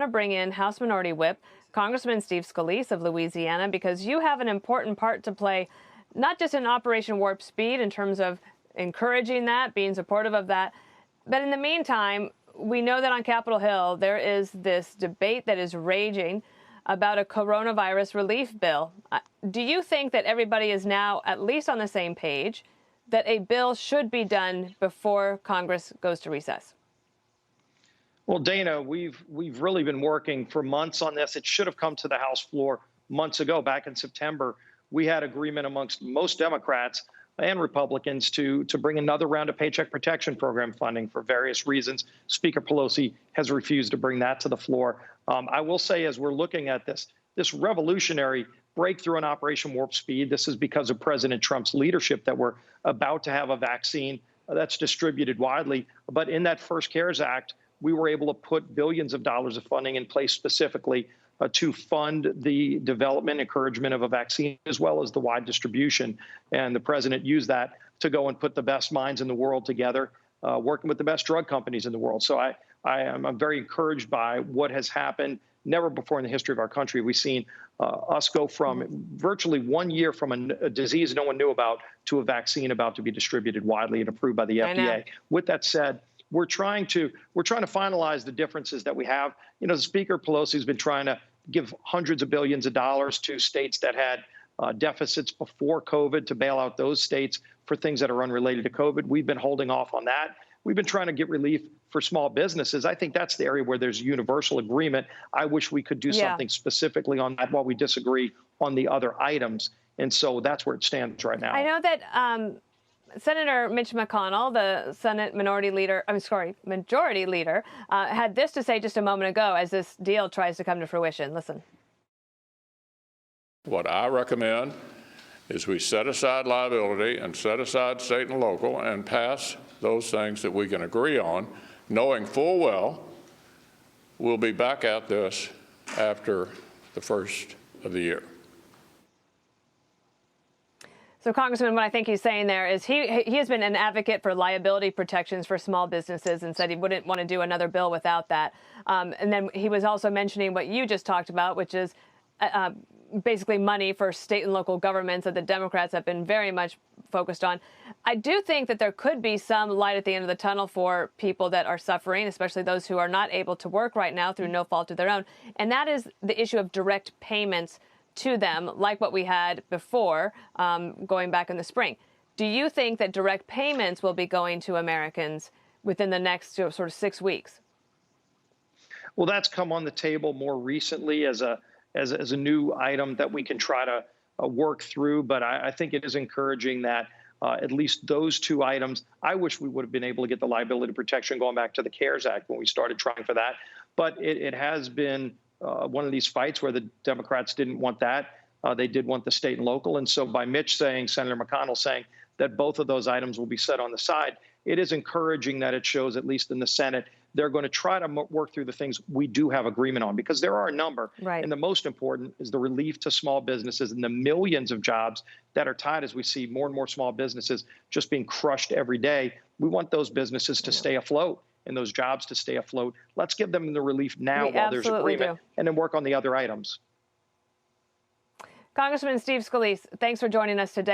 to bring in House Minority Whip, Congressman Steve Scalise of Louisiana, because you have an important part to play, not just in Operation Warp Speed in terms of encouraging that, being supportive of that, but in the meantime, we know that on Capitol Hill, there is this debate that is raging about a coronavirus relief bill. Do you think that everybody is now at least on the same page, that a bill should be done before Congress goes to recess? Well, Dana, we've really been working for months on this. It should have come to the House floor months ago. Back in September, we had agreement amongst most Democrats and Republicans to bring another round of Paycheck Protection Program funding for various reasons. Speaker Pelosi has refused to bring that to the floor. I will say, as we're looking at this revolutionary breakthrough in Operation Warp Speed, this is because of President Trump's leadership that we're about to have a vaccine that's distributed widely. But in that first CARES Act, we were able to put billions of dollars of funding in place specifically to fund the development, encouragement of a vaccine, as well as the wide distribution. And the president used that to go and put the best minds in the world together, working with the best drug companies in the world. So I'm very encouraged by what has happened. Never before in the history of our country have we seen us go from virtually 1 year from a disease no one knew about to a vaccine about to be distributed widely and approved by the FDA. With that said, we're trying to finalize the differences that we have. You know, Speaker Pelosi has been trying to give hundreds of billions of dollars to states that had deficits before COVID to bail out those states for things that are unrelated to COVID. We've been holding off on that. We've been trying to get relief for small businesses. I think that's the area where there's universal agreement. I wish we could do something specifically on that while we disagree on the other items. And so that's where it stands right now. I know that Senator Mitch McConnell, the Senate Majority Leader, had this to say just a moment ago as this deal tries to come to fruition. Listen. What I recommend is we set aside liability and set aside state and local and pass those things that we can agree on, knowing full well we'll be back at this after the first of the year. So, Congressman, what I think he's saying there is he has been an advocate for liability protections for small businesses and said he wouldn't want to do another bill without that. And then he was also mentioning what you just talked about, which is basically money for state and local governments that the Democrats have been very much focused on. I do think that there could be some light at the end of the tunnel for people that are suffering, especially those who are not able to work right now through no fault of their own. And that is the issue of direct payments to them, like what we had before, going back in the spring. Do you think that direct payments will be going to Americans within the next sort of 6 weeks? Well, that's come on the table more recently as a new item that we can try to work through. But I think it is encouraging that at least those two items, I wish we would have been able to get the liability protection going back to the CARES Act when we started trying for that. But it has been one of these fights where the Democrats didn't want that. They did want the state and local. And so by Mitch saying, Senator McConnell saying that both of those items will be set on the side, it is encouraging that it shows, at least in the Senate, they're going to try to work through the things we do have agreement on, because there are a number. Right. And the most important is the relief to small businesses and the millions of jobs that are tied as we see more and more small businesses just being crushed every day. We want those businesses to stay afloat and those jobs to stay afloat. Let's give them the relief now while there's agreement, and then work on the other items. Congressman Steve Scalise, thanks for joining us today.